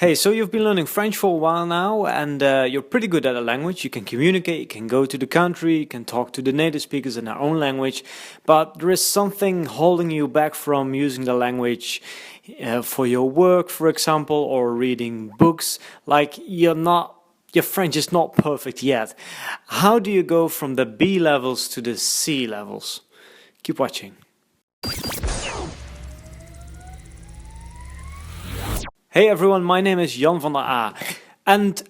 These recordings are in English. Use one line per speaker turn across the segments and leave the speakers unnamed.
Hey, so you've been learning French for a while now, and you're pretty good at the language. You can communicate, you can go to the country, you can talk to the native speakers in their own language, but there is something holding you back from using the language for your work, for example, or reading books. Like your French is not perfect yet. How do you go from the B levels to the C levels? Keep watching. Hey everyone, my name is Jan van der A. And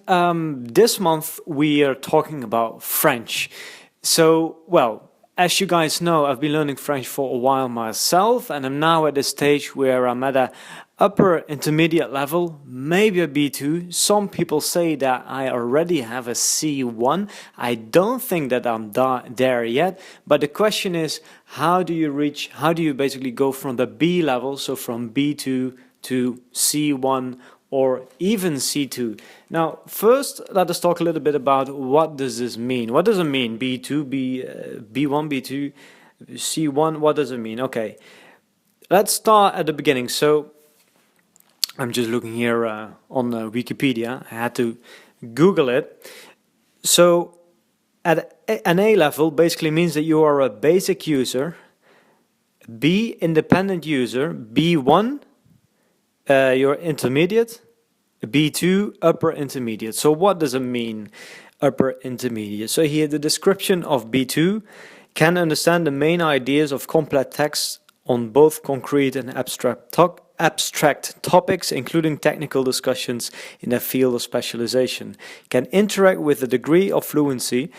this month we are talking about French. So, well, as you guys know, I've been learning French for a while myself, and I'm now at the stage where I'm at a upper intermediate level, maybe a B2. Some people say that I already have a C1. I don't think that I'm there yet, but the question is, how do you basically go from the B level, so from B2 to C1 or even C2. Now, first, let us talk a little bit about what does this mean. What does it mean? B2, B1, B2, C1, what does it mean? Okay, let's start at the beginning. So, I'm just looking here on Wikipedia. I had to Google it. So, at an A level basically means that you are a basic user, B, independent user, B1, you're intermediate, B2, upper intermediate. So what does it mean, upper intermediate? So here the description of B2 can understand the main ideas of complex text on both concrete and abstract topics, including technical discussions in their field of specialization, can interact with a degree of fluency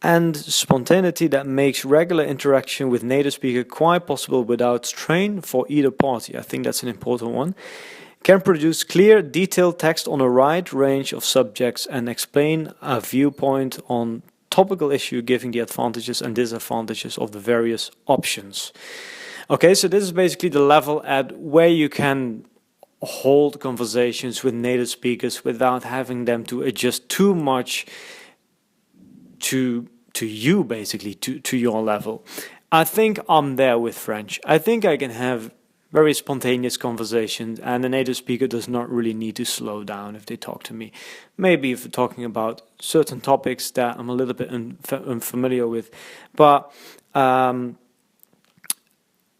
and spontaneity that makes regular interaction with native speaker quite possible without strain for either party. I think that's an important one. Can produce clear, detailed text on a wide range of subjects and explain a viewpoint on topical issue, giving the advantages and disadvantages of the various options. Okay, so this is basically the level at where you can hold conversations with native speakers without having them to adjust too much to you, basically, to your level. I think I'm there with French. I think I can have very spontaneous conversations, and the native speaker does not really need to slow down if they talk to me. Maybe if we're talking about certain topics that I'm a little bit unfamiliar with, but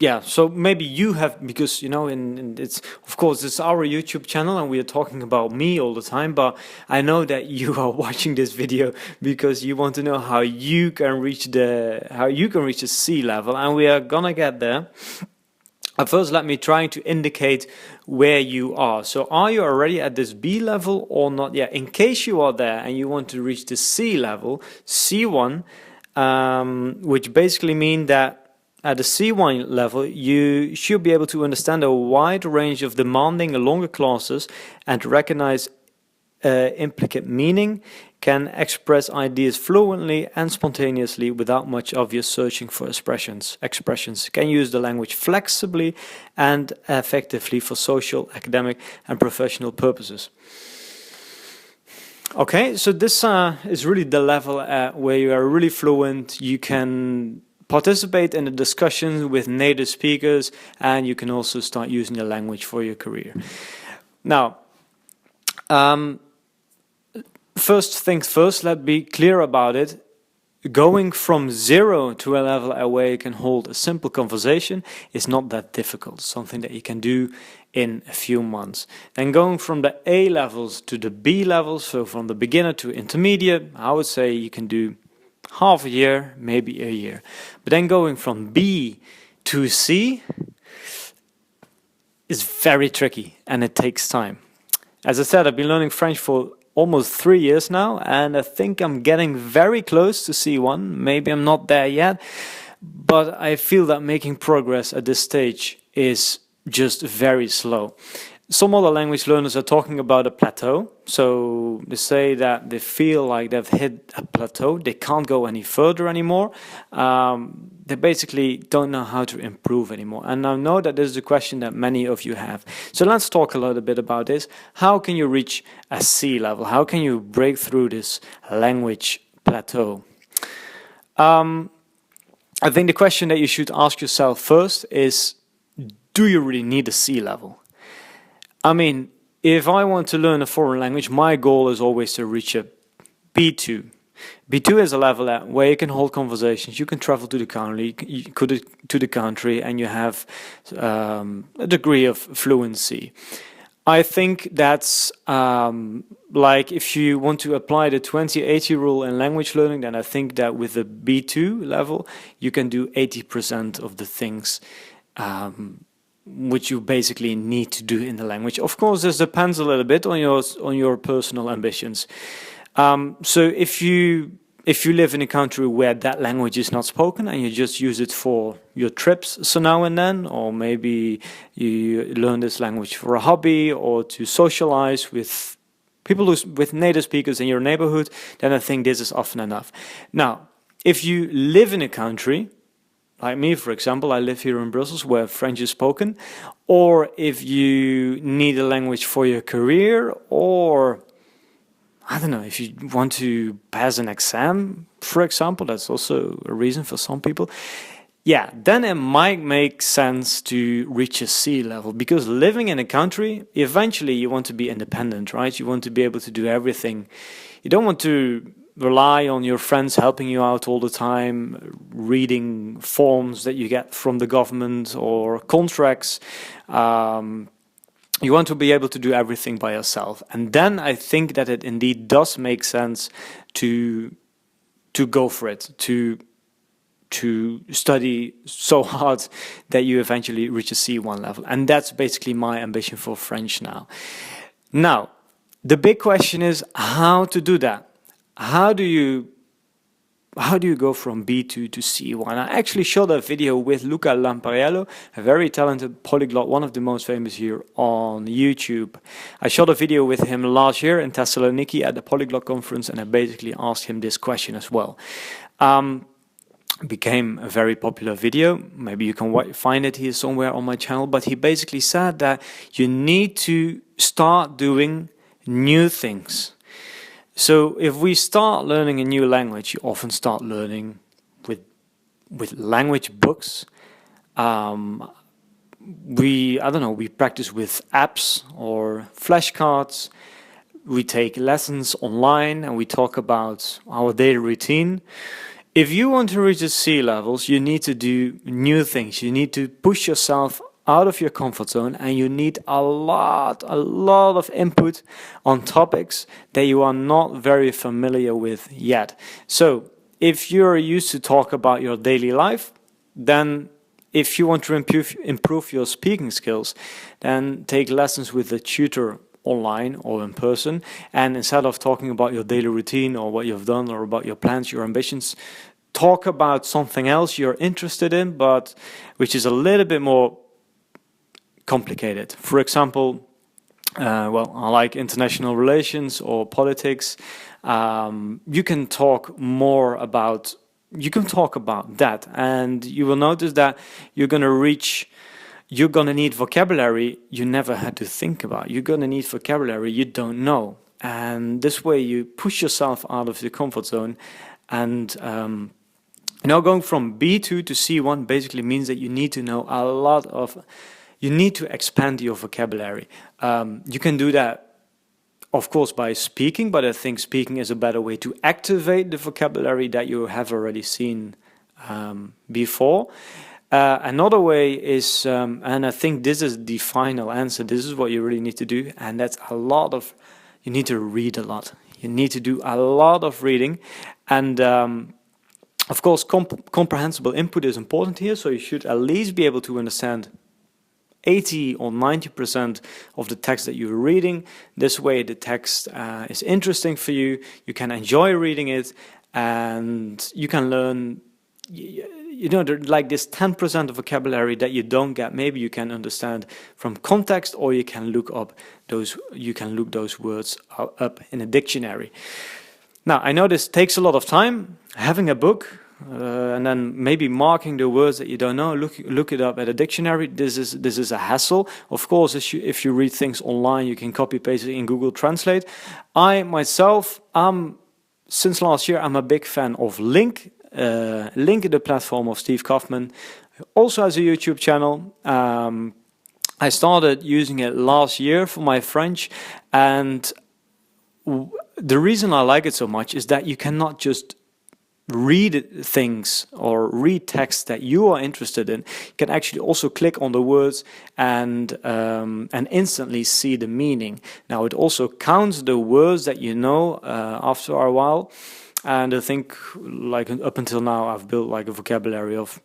yeah, so maybe you have, because you know, it's of course it's our YouTube channel and we are talking about me all the time, but I know that you are watching this video because you want to know how you can reach the C level, and we are gonna get there. First, let me try to indicate where you are. So are you already at this B level or not yet? In case you are there and you want to reach the C level, C1, which basically means that at the C1 level, you should be able to understand a wide range of demanding longer clauses and recognize implicit meaning, can express ideas fluently and spontaneously without much obvious searching for expressions, can use the language flexibly and effectively for social, academic and professional purposes. Okay, so this is really the level where you are really fluent. You can participate in the discussions with native speakers, and you can also start using the language for your career. Now, first things first, let's be clear about it. Going from 0 to a level where you can hold a simple conversation is not that difficult. Something that you can do in a few months. Then going from the A levels to the B levels, so from the beginner to intermediate, I would say you can do half a year, maybe a year. But then going from B to C is very tricky and it takes time. As I said, I've been learning French for almost 3 years now, and I think I'm getting very close to C1. Maybe I'm not there yet, but I feel that making progress at this stage is just very slow. Some other language learners are talking about a plateau. So they say that they feel like they've hit a plateau. They can't go any further anymore. They basically don't know how to improve anymore. And I know that this is a question that many of you have. So let's talk a little bit about this. How can you reach a C level? How can you break through this language plateau? I think the question that you should ask yourself first is, do you really need a C level? I mean, if I want to learn a foreign language, my goal is always to reach a B2. B2 is a level where you can hold conversations, you can travel to the country, and you have a degree of fluency. I think that's like if you want to apply the 20-80 rule in language learning, then I think that with the B2 level, you can do 80% of the things which you basically need to do in the language. Of course, this depends a little bit on your personal ambitions. So if you live in a country where that language is not spoken and you just use it for your trips so now and then, or maybe you learn this language for a hobby or to socialize with people with native speakers in your neighborhood, then I think this is often enough. Now, if you live in a country, like me, for example, I live here in Brussels where French is spoken, or if you need a language for your career, or I don't know, if you want to pass an exam, for example, that's also a reason for some people. Yeah, then it might make sense to reach a C level, because living in a country, eventually you want to be independent, right? You want to be able to do everything. You don't want to rely on your friends helping you out all the time, reading forms that you get from the government or contracts. You want to be able to do everything by yourself. And then I think that it indeed does make sense to go for it, to study so hard that you eventually reach a C1 level. And that's basically my ambition for French now. Now, the big question is how to do that. How do you go from B2 to C1? I actually shot a video with Luca Lampariello, a very talented polyglot, one of the most famous here on YouTube. I shot a video with him last year in Thessaloniki at the Polyglot conference, and I basically asked him this question as well. Became a very popular video. Maybe you can find it here somewhere on my channel, but he basically said that you need to start doing new things. So if we start learning a new language, you often start learning with language books. We practice with apps or flashcards. We take lessons online and we talk about our daily routine. If you want to reach the C levels, you need to do new things. You need to push yourself out of your comfort zone, and you need a lot of input on topics that you are not very familiar with yet. So if you're used to talk about your daily life, then if you want to improve your speaking skills, then take lessons with a tutor online or in person, and instead of talking about your daily routine or what you've done or about your plans, your ambitions, talk about something else you're interested in, but which is a little bit more complicated. For example, I like international relations or politics. You can talk about that, and you will notice that you're gonna need vocabulary you never had to think about. You're gonna need vocabulary you don't know, and this way you push yourself out of your comfort zone. And going from B2 to C1 basically means that you need to know you need to expand your vocabulary. You can do that, of course, by speaking, but I think speaking is a better way to activate the vocabulary that you have already seen before. Another way is, and I think this is the final answer, this is what you really need to do, and that's you need to read a lot. You need to do a lot of reading, and of course, comprehensible input is important here, so you should at least be able to understand 80 or 90% of the text that you're reading. This way the text is interesting for you, you can enjoy reading it, and you can learn, like this 10% of vocabulary that you don't get, maybe you can understand from context, or you can look those words up in a dictionary. Now, I know this takes a lot of time. Having a book, and then maybe marking the words that you don't know, look it up at a dictionary. This is a hassle. Of course, if you read things online, you can copy paste it in Google Translate. I myself, since last year, I'm a big fan of Link, the platform of Steve Kaufman. Also has a YouTube channel. I started using it last year for my French, and the reason I like it so much is that you cannot just read things or read text that you are interested in. You can actually also click on the words and instantly see the meaning. Now it also counts the words that you know after a while, and I think like up until now I've built like a vocabulary of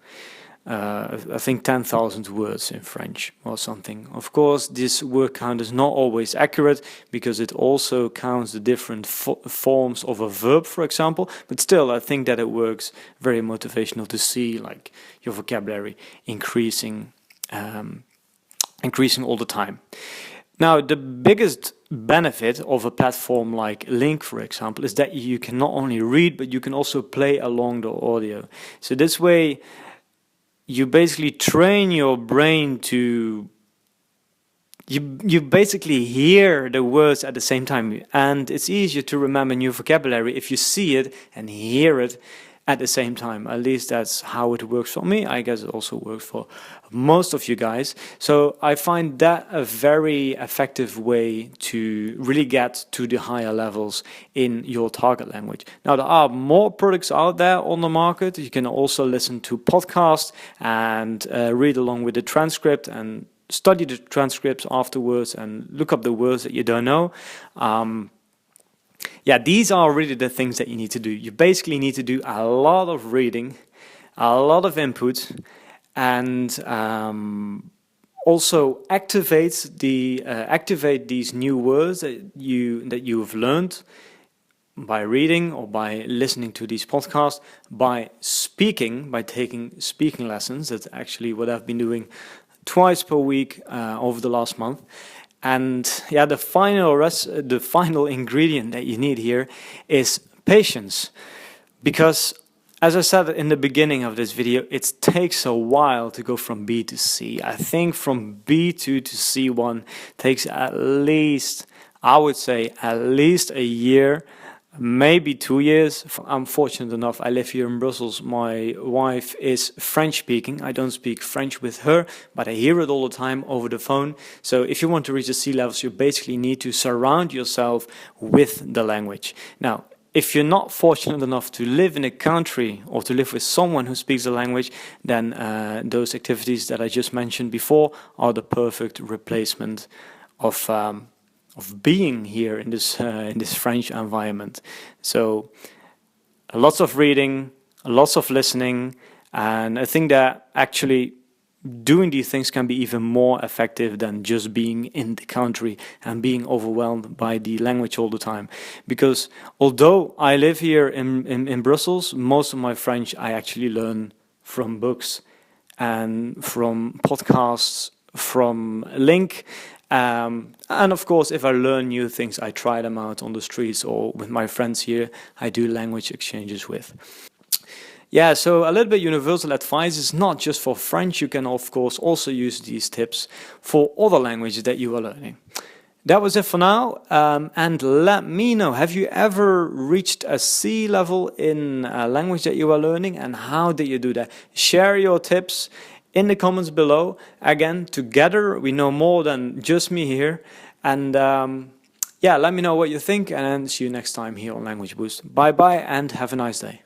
I think 10,000 words in French or something. Of course, this word count is not always accurate because it also counts the different forms of a verb, for example. But still, I think that it works very motivational to see like your vocabulary increasing all the time. Now, the biggest benefit of a platform like Link, for example, is that you can not only read, but you can also play along the audio. So this way, you basically train your brain to you basically hear the words at the same time, and it's easier to remember new vocabulary if you see it and hear it at the same time. At least that's how it works for me. I guess it also works for most of you guys. So I find that a very effective way to really get to the higher levels in your target language. Now, there are more products out there on the market. You can also listen to podcasts and read along with the transcript and study the transcripts afterwards and look up the words that you don't know. Yeah, these are really the things that you need to do. You basically need to do a lot of reading, a lot of input, and also activate these new words that you have learned by reading or by listening to these podcasts, by speaking, by taking speaking lessons. That's actually what I've been doing twice per week over the last month. And yeah, the final ingredient that you need here is patience, because as I said in the beginning of this video, it takes a while to go from B to C. I think from B2 to C1 takes at least, I would say, at least a year, maybe 2 years. I'm fortunate enough, I live here in Brussels. My wife is French speaking. I don't speak French with her, but I hear it all the time over the phone. So if you want to reach the C levels, you basically need to surround yourself with the language. Now, if you're not fortunate enough to live in a country or to live with someone who speaks the language, then those activities that I just mentioned before are the perfect replacement of being here in this French environment. So lots of reading, lots of listening, and I think that actually doing these things can be even more effective than just being in the country and being overwhelmed by the language all the time. Because although I live here in Brussels, most of my French I actually learn from books and from podcasts, from Link. And of course, if I learn new things, I try them out on the streets or with my friends here, I do language exchanges with. Yeah, so a little bit universal advice is not just for French. You can, of course, also use these tips for other languages that you are learning. That was it for now. And let me know, have you ever reached a C level in a language that you are learning, and how did you do that? Share your tips in the comments below. Again, together we know more than just me here. And yeah, let me know what you think, and see you next time here on Language Boost. Bye bye and have a nice day.